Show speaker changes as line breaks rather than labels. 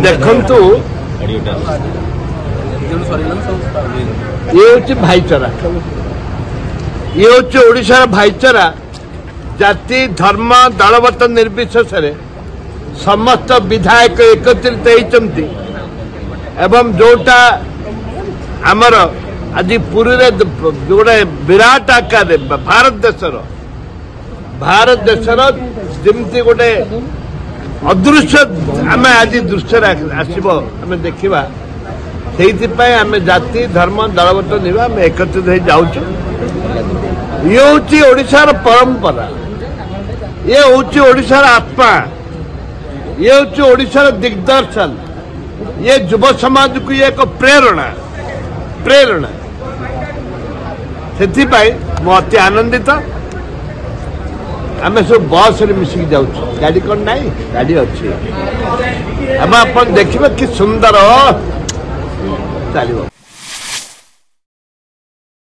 देखु ये हूँ भाईचारा, ये हूँ ओडिशार भाईचारा। जाति धर्म दलबत निर्विशेष समस्त विधायक एकत्रित होती एवं जोटा आमर आज पुरी गोटे विराट आकार भारत देशर जमती गोटे अदृश्य आम आज दृश्य आसब आम देखा से आम जाति धर्म दलबत निर्वाह एकत्रित हो जाऊँ। ये हूँ ओडिशार परंपरा, ये हूँ ओडिशार आत्मा, ये हूँ ओडिशार दिग्दर्शन, ये युव समाज को ये एक प्रेरणा से अति आनंदित। आम सब बस मिसिक जाऊँ, गाड़ी कौन ना गाड़ी अच्छी आम आप देखिए कि सुंदर चलो।